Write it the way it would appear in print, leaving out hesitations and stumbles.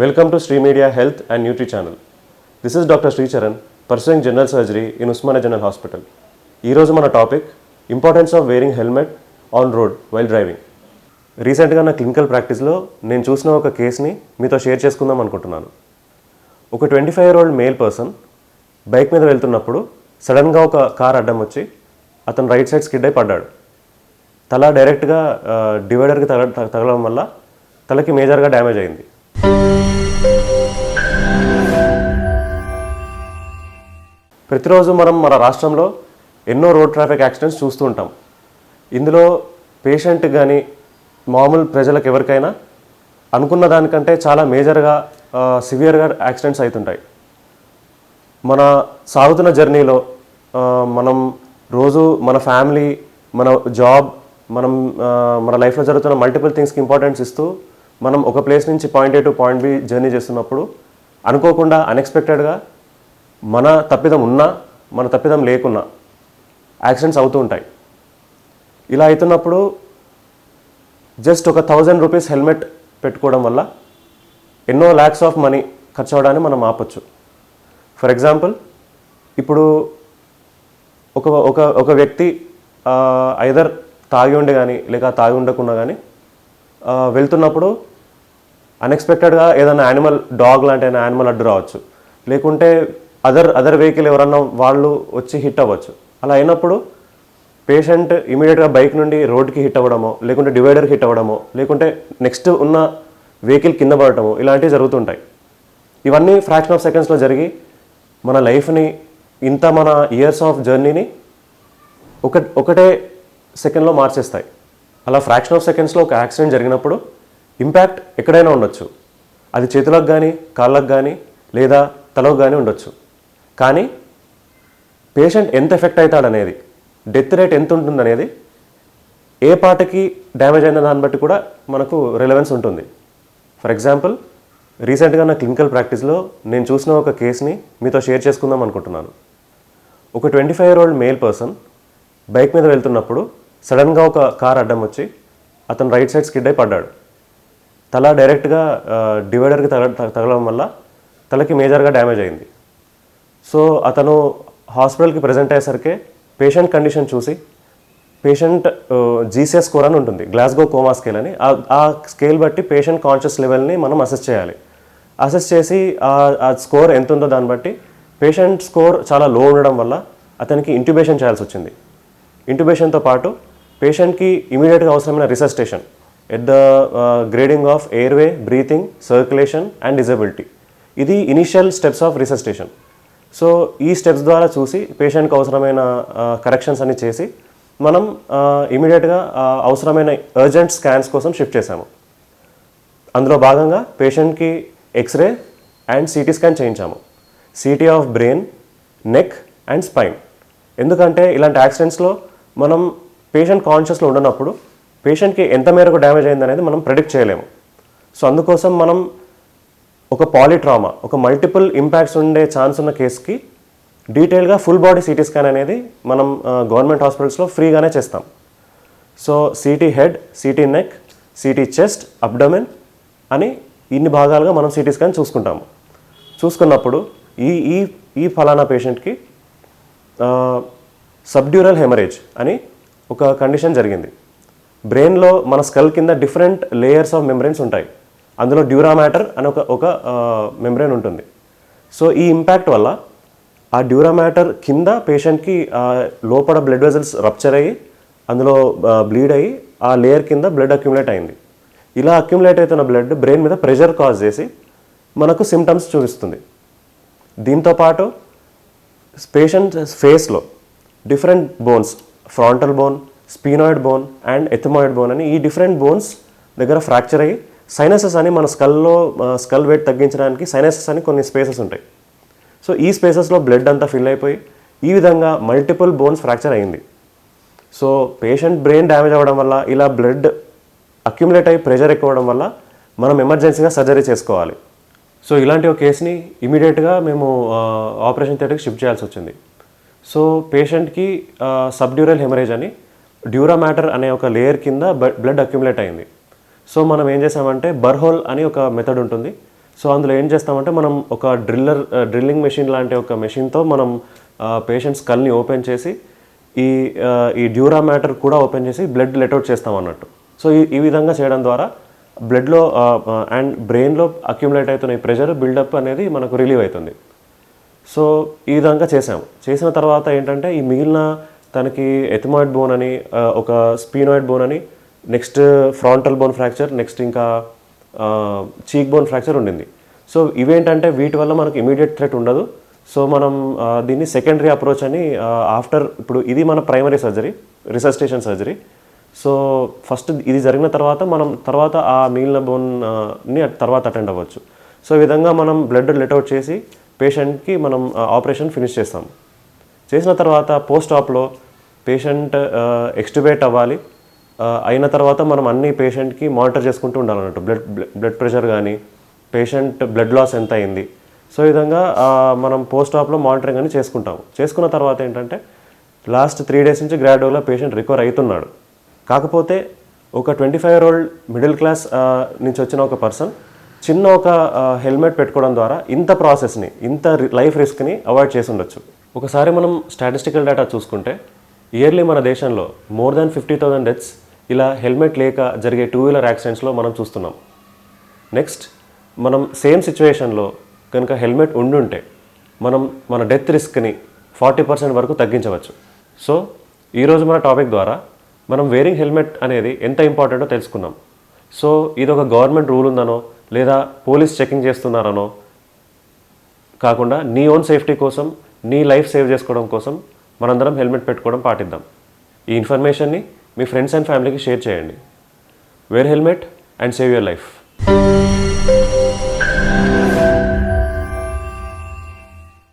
Welcome to Sri Media Health and Nutri channel. This is Dr. Sri Charan, pursuing general surgery in Usmania General Hospital. Ee roju mana topic importance of wearing helmet on road while driving. రీసెంట్గా నా clinical ప్రాక్టీస్లో నేను చూసిన ఒక కేస్ని మీతో share చేసుకుందాం అనుకుంటున్నాను. ఒక 25-year-old male person bike మీద వెళ్తున్నప్పుడు సడన్గా ఒక కార్ అడ్డం వచ్చి అతను రైట్ సైడ్ స్కిడ్ అయి పడ్డాడు. తల డైరెక్ట్గా డివైడర్కి తగలడం వల్ల తలకి మేజర్గా డ్యామేజ్ అయింది. ప్రతిరోజు మనం మన రాష్ట్రంలో ఎన్నో రోడ్ ట్రాఫిక్ యాక్సిడెంట్స్ చూస్తూ ఉంటాం. ఇందులో పేషెంట్ కానీ మామూలు ప్రజలకు ఎవరికైనా అనుకున్న దానికంటే చాలా మేజర్గా సివియర్గా యాక్సిడెంట్స్ అవుతుంటాయి. మన సాగుతున్న జర్నీలో మనం రోజు మన ఫ్యామిలీ, మన జాబ్, మన లైఫ్లో జరుగుతున్న మల్టిపుల్ థింగ్స్కి ఇంపార్టెన్స్ ఇస్తూ మనం ఒక ప్లేస్ నుంచి point A to point B journey చేస్తున్నప్పుడు అనుకోకుండా అన్ఎక్స్పెక్టెడ్గా మన తప్పిదం ఉన్నా మన తప్పిదం లేకున్నా యాక్సిడెంట్స్ అవుతూ ఉంటాయి. ఇలా అవుతున్నప్పుడు జస్ట్ ఒక 1000 రూపీస్ హెల్మెట్ పెట్టుకోవడం వల్ల ఎన్నో ల్యాక్స్ ఆఫ్ మనీ ఖర్చు అవడాన్ని మనం ఆపొచ్చు. ఫర్ ఎగ్జాంపుల్, ఇప్పుడు ఒక వ్యక్తి ఐదర్ తాగి ఉండి కానీ లేక తాగి ఉండకుండా కానీ వెళ్తున్నప్పుడు అన్ఎక్స్పెక్టెడ్గా ఏదైనా యానిమల్, డాగ్ లాంటి యానిమల్ అడ్డు రావచ్చు, లేకుంటే అదర్ వెహికల్ ఎవరన్నా వాళ్ళు వచ్చి హిట్ అవ్వచ్చు. అలా అయినప్పుడు పేషెంట్ ఇమీడియట్గా బైక్ నుండి రోడ్కి హిట్ అవ్వడమో, లేకుంటే డివైడర్కి హిట్ అవ్వడమో, లేకుంటే నెక్స్ట్ ఉన్న వెహికల్ కింద పడటమో ఇలాంటివి జరుగుతుంటాయి. ఇవన్నీ ఫ్రాక్షన్ ఆఫ్ సెకండ్స్లో జరిగి మన లైఫ్ని, ఇంత మన ఇయర్స్ ఆఫ్ జర్నీని ఒకటే సెకండ్లో మార్చేస్తాయి. అలా ఫ్రాక్షన్ ఆఫ్ సెకండ్స్లో ఒక యాక్సిడెంట్ జరిగినప్పుడు ఇంపాక్ట్ ఎక్కడైనా ఉండొచ్చు. అది చేతులకు కానీ, కాళ్ళకు కానీ, లేదా తలకు కానీ ఉండొచ్చు. కానీ పేషెంట్ ఎంత ఎఫెక్ట్ అవుతాడనేది, డెత్ రేట్ ఎంత ఉంటుందనేది, ఏ పార్ట్కి డ్యామేజ్ అయిన దాన్ని బట్టి కూడా మనకు రిలవెన్స్ ఉంటుంది. ఫర్ ఎగ్జాంపుల్, రీసెంట్గా నా క్లినికల్ ప్రాక్టీస్లో నేను చూసిన ఒక కేస్ని మీతో షేర్ చేసుకుందాం అనుకుంటున్నాను. ఒక 25-year-old మేల్ పర్సన్ బైక్ మీద వెళ్తున్నప్పుడు సడన్గా ఒక కార్ అడ్డం వచ్చి అతను రైట్ సైడ్ స్కిడ్ అయి పడ్డాడు. తల డైరెక్ట్గా డివైడర్కి తగలడం వల్ల తలకి మేజర్గా డ్యామేజ్ అయింది. సో అతను హాస్పిటల్కి ప్రజెంట్ అయ్యేసరికి పేషెంట్ కండిషన్ చూసి, పేషెంట్ జీసీఎస్ స్కోర్ అని ఉంటుంది, గ్లాస్గో కోమా స్కేల్ అని, ఆ స్కేల్ బట్టి పేషెంట్ కాన్షియస్ లెవెల్ని మనం అసెస్ చేయాలి. అసెస్ చేసి ఆ స్కోర్ ఎంత ఉందో దాన్ని బట్టి పేషెంట్ స్కోర్ చాలా లో ఉండడం వల్ల అతనికి ఇంట్యూబేషన్ చేయాల్సి వచ్చింది. ఇంట్యూబేషన్తో పాటు పేషెంట్కి ఇమీడియట్గా అవసరమైన resuscitation at the grading of airway, breathing, circulation and disability. ఇది initial steps of resuscitation. So ఈ స్టెప్స్ ద్వారా చూసి పేషెంట్కి అవసరమైన కరెక్షన్స్ అన్ని చేసి మనం ఇమీడియట్గా అవసరమైన అర్జెంట్ స్కాన్స్ కోసం షిఫ్ట్ చేశాము. అందులో భాగంగా పేషెంట్కి ఎక్స్రే అండ్ సిటీ స్కాన్ చేయించాము. CT of brain, neck and spine. ఎందుకంటే ఇలాంటి యాక్సిడెంట్స్లో మనం పేషెంట్ కాన్షియస్లో ఉండనప్పుడు పేషెంట్కి ఎంత మేరకు డ్యామేజ్ అయిందనేది మనం ప్రెడిక్ట్ చేయలేము. సో అందుకోసం మనం ఒక పాలిట్రామా, ఒక మల్టిపుల్ ఇంపాక్ట్స్ ఉండే ఛాన్స్ ఉన్న కేసుకి డీటెయిల్గా ఫుల్ బాడీ సిటీ స్కాన్ అనేది మనం గవర్నమెంట్ హాస్పిటల్స్లో ఫ్రీగానే చేస్తాం. So city head, city neck, city chest, abdomen అని ఇన్ని భాగాలుగా మనం సిటీ స్కాన్ చూసుకుంటాము. చూసుకున్నప్పుడు ఈ ఫలానా పేషెంట్కి సబ్డ్యూరల్ హెమరేజ్ అని ఒక కండిషన్ జరిగింది. బ్రెయిన్లో మన స్కల్ కింద డిఫరెంట్ లేయర్స్ ఆఫ్ మెంబ్రెయిన్స్ ఉంటాయి. అందులో డ్యూరా మ్యాటర్ అని ఒక మెంబ్రెయిన్ ఉంటుంది. సో ఈ ఇంపాక్ట్ వల్ల ఆ డ్యూరా మ్యాటర్ కింద పేషెంట్కి లోపల బ్లడ్ వెజల్స్ రప్చర్ అయ్యి అందులో బ్లీడ్ అయ్యి ఆ లేయర్ కింద బ్లడ్ అక్యుములేట్ అయింది. ఇలా అక్యుములేట్ అవుతున్న బ్లడ్ బ్రెయిన్ మీద ప్రెషర్ కాజ్ చేసి మనకు సిమ్టమ్స్ చూపిస్తుంది. దీంతోపాటు పేషెంట్ ఫేస్లో different bones, frontal bone, sphenoid bone and ఎథమాయిడ్ bone అని ఈ డిఫరెంట్ బోన్స్ దగ్గర ఫ్రాక్చర్ అయ్యి సైనసెస్ అని మన స్కల్ వెయిట్ తగ్గించడానికి సైనసెస్ అని కొన్ని స్పేసెస్ ఉంటాయి. సో ఈ స్పేసెస్లో బ్లడ్ అంతా ఫిల్ అయిపోయి ఈ విధంగా మల్టిపుల్ బోన్స్ ఫ్రాక్చర్ అయింది. సో పేషెంట్ బ్రెయిన్ డ్యామేజ్ అవ్వడం వల్ల, ఇలా బ్లడ్ అక్యుములేట్ అయ్యి ప్రెషర్ ఎక్కువ అవ్వడం వల్ల మనం ఎమర్జెన్సీగా సర్జరీ చేసుకోవాలి. సో ఇలాంటి ఒక కేసుని ఇమీడియట్గా మేము ఆపరేషన్ థియేటర్కి షిఫ్ట్ చేయాల్సి వచ్చింది. సో పేషెంట్కి సబ్డ్యూరల్ హెమరేజ్ అని డ్యూరా మ్యాటర్ అనే ఒక లేయర్ కింద బ్లడ్ అక్యుములేట్ అయింది. సో మనం ఏం చేసామంటే బర్హోల్ అని ఒక మెథడ్ ఉంటుంది. సో అందులో ఏం చేస్తామంటే మనం ఒక డ్రిల్లింగ్ మెషిన్ లాంటి ఒక మెషిన్తో మనం పేషెంట్స్ కల్ని ఓపెన్ చేసి ఈ డ్యూరా మ్యాటర్ కూడా ఓపెన్ చేసి బ్లడ్ లెట్అవుట్ చేస్తాం అన్నట్టు. సో ఈ విధంగా చేయడం ద్వారా బ్లడ్లో అండ్ బ్రెయిన్లో అక్యుములేట్ అవుతున్న ఈ ప్రెషర్ బిల్డప్ అనేది మనకు రిలీవ్ అవుతుంది. సో ఈ విధంగా చేసిన తర్వాత ఏంటంటే ఈ మిగిలిన తనకి ఎథమాయిడ్ బోన్ అని ఒక స్పీనాయిడ్ బోన్ అని next frontal bone fracture next ఇంకా చీక్ బోన్ ఫ్రాక్చర్ ఉండింది. సో ఇవేంటంటే వీటి వల్ల మనకు ఇమీడియట్ థ్రెట్ ఉండదు. సో మనం దీన్ని సెకండరీ అప్రోచ్ అని ఇప్పుడు ఇది మన primary surgery, resuscitation surgery. So first ఇది జరిగిన తర్వాత మనం ఆ మిగిలిన బోన్ని తర్వాత అటెండ్ అవ్వచ్చు. సో ఈ విధంగా మనం బ్లడ్ లెట్అవుట్ చేసి పేషెంట్కి మనం ఆపరేషన్ ఫినిష్ చేస్తాం. చేసిన తర్వాత పోస్ట్ ఆప్లో పేషెంట్ ఎక్స్ట్యూబేట్ అవ్వాలి. అయిన తర్వాత మనం అన్ని పేషెంట్కి మానిటర్ చేసుకుంటూ ఉండాలన్నట్టు, బ్లడ్ ప్రెషర్ కానీ పేషెంట్ బ్లడ్ లాస్ ఎంత అయింది. సో ఈ విధంగా మనం పోస్ట్ ఆప్లో మానిటరింగ్ అని చేసుకున్న తర్వాత ఏంటంటే లాస్ట్ 3 days నుంచి గ్రాడ్యువల్గా పేషెంట్ రికవర్ అవుతున్నాడు. కాకపోతే ఒక 25-year-old మిడిల్ క్లాస్ నుంచి వచ్చిన ఒక పర్సన్ చిన్న ఒక హెల్మెట్ పెట్టుకోవడం ద్వారా ఇంత ప్రాసెస్ని, ఇంత లైఫ్ రిస్క్ని అవాయిడ్ చేసి ఉండొచ్చు. ఒకసారి మనం స్టాటిస్టికల్ డేటా చూసుకుంటే ఇయర్లీ మన దేశంలో మోర్ దాన్ 50,000 డెత్స్ ఇలా హెల్మెట్ లేక జరిగే 2-wheeler యాక్సిడెంట్స్లో మనం చూస్తున్నాం. నెక్స్ట్ మనం సేమ్ సిచ్యువేషన్లో కనుక హెల్మెట్ ఉండుంటే మనం మన డెత్ రిస్క్ని 40% వరకు తగ్గించవచ్చు. సో ఈరోజు మన టాపిక్ ద్వారా మనం వేరింగ్ హెల్మెట్ అనేది ఎంత ఇంపార్టెంటో తెలుసుకున్నాం. సో ఇది ఒక గవర్నమెంట్ రూల్ ఉందనో లేదా పోలీస్ చెకింగ్ చేస్తున్నారనో కాకుండా నీ ఓన్ సేఫ్టీ కోసం, నీ లైఫ్ సేవ్ చేసుకోవడం కోసం మనందరం హెల్మెట్ పెట్టుకోవడం పాటిద్దాం. ఈ ఇన్ఫర్మేషన్ని మీ ఫ్రెండ్స్ అండ్ ఫ్యామిలీకి షేర్ చేయండి. Wear helmet and save your life.